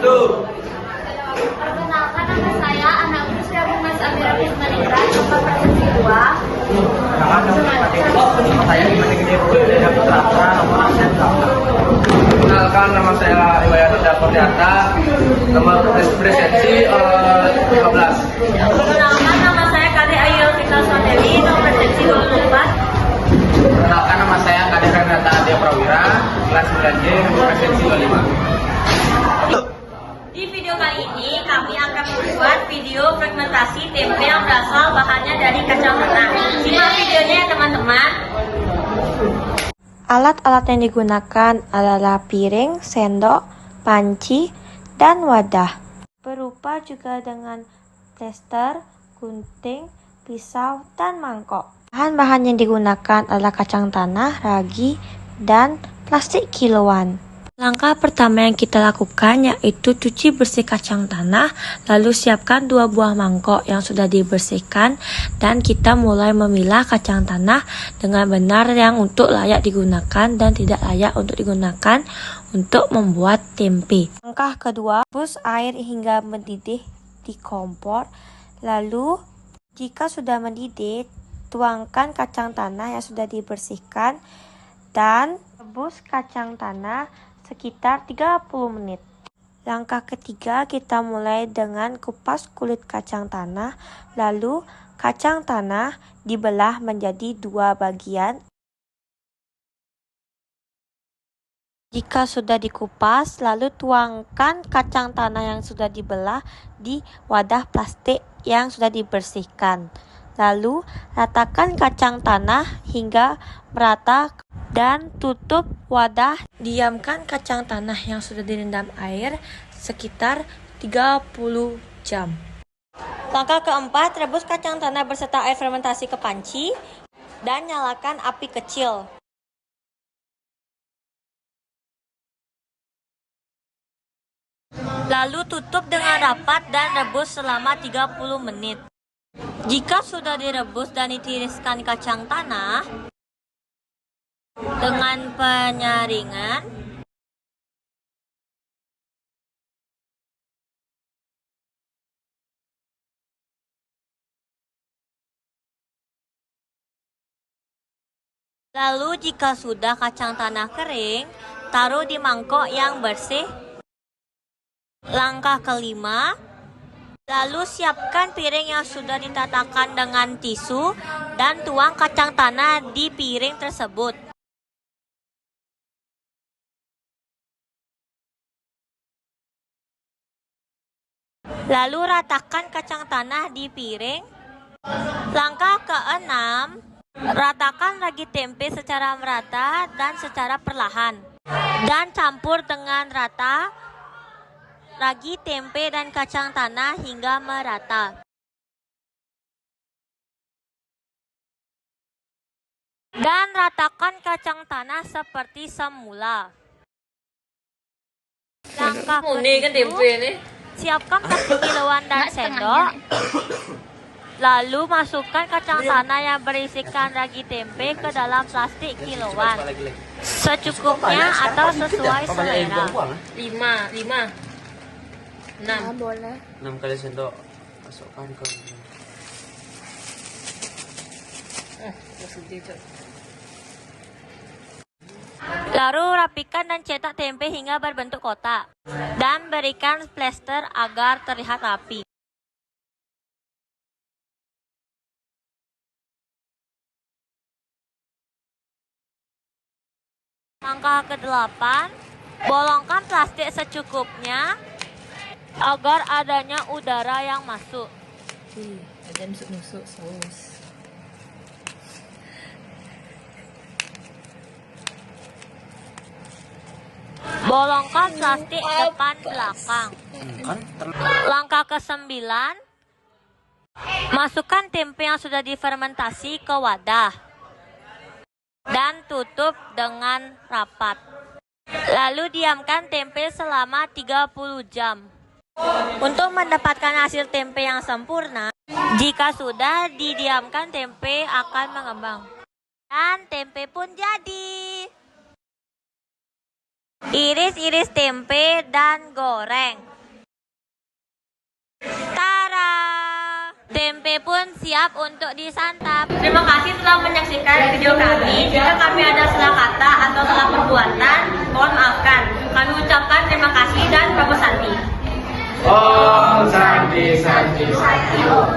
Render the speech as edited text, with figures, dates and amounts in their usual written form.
Perkenalkan, nama saya Anak Usia Bungas Amira Kusmaningrat, nomor persepsi 2. Nama saya Iman Gede Putri Putra, nomor absen 8. Perkenalkan, nama saya Iwaya Nanda Fordiata, nomor presensi 15. Perkenalkan, nama saya Kade Ayu Tika Swateli, nomor persepsi 24. Perkenalkan, nama saya Kade Renata Adia Prawira, kelas 9J, nomor presensi 25. Di video kali ini kami akan membuat video fragmentasi tempe yang berasal bahannya dari kacang tanah. Simak videonya ya teman-teman. Alat-alat yang digunakan adalah piring, sendok, panci, dan wadah. Berupa juga dengan plester, gunting, pisau, dan mangkok. Bahan-bahan yang digunakan adalah kacang tanah, ragi, dan plastik kiloan. Langkah pertama yang kita lakukan yaitu cuci bersih kacang tanah, lalu siapkan 2 buah mangkok yang sudah dibersihkan, dan kita mulai memilah kacang tanah dengan benar yang untuk layak digunakan dan tidak layak untuk digunakan untuk membuat tempe. Langkah kedua, rebus air hingga mendidih di kompor, lalu jika sudah mendidih, tuangkan kacang tanah yang sudah dibersihkan dan rebus kacang tanah sekitar 30 menit. Langkah ketiga, kita mulai dengan kupas kulit kacang tanah, lalu kacang tanah dibelah menjadi 2 bagian. Jika sudah dikupas, lalu tuangkan kacang tanah yang sudah dibelah di wadah plastik yang sudah dibersihkan. Lalu ratakan kacang tanah hingga merata dan tutup wadah. Diamkan kacang tanah yang sudah direndam air sekitar 30 jam. Langkah keempat, rebus kacang tanah beserta air fermentasi ke panci dan nyalakan api kecil. Lalu tutup dengan rapat dan rebus selama 30 menit. Jika sudah direbus dan ditiriskan kacang tanah dengan penyaringan, lalu jika sudah kacang tanah kering, taruh di mangkok yang bersih. Langkah kelima, lalu siapkan piring yang sudah ditatakan dengan tisu dan tuang kacang tanah di piring tersebut. Lalu ratakan kacang tanah di piring. Langkah keenam, ratakan ragi tempe secara merata dan secara perlahan. Dan campur dengan rata ragi tempe dan kacang tanah hingga merata. Dan ratakan kacang tanah seperti semula. Langkah ke-7, siapkan plastik kiloan dan sendok. Lalu masukkan kacang tanah yang berisikan ragi tempe ke dalam plastik kiloan. Secukupnya atau sesuai selera. 6 boleh. 6 kali sendok masukkan ke Lalu rapikan dan cetak tempe hingga berbentuk kotak. Dan berikan plester agar terlihat rapi. Langkah ke-8, bolongkan plastik secukupnya agar adanya udara yang masuk. Ada nusuk-nusuk saus. Bolongkan plastik depan belakang. Langkah ke-9, masukkan tempe yang sudah difermentasi ke wadah dan tutup dengan rapat. Lalu diamkan tempe selama 30 jam. Untuk mendapatkan hasil tempe yang sempurna, jika sudah didiamkan tempe akan mengembang. Dan tempe pun jadi. Iris-iris tempe dan goreng. Tempe pun siap untuk disantap. Terima kasih telah menyaksikan video kami. Jika kami ada salah kata atau salah perbuatan, mohon maafkan. Kami ucapkan terima kasih dan Prabu Santi. Om Santi Santi Santi.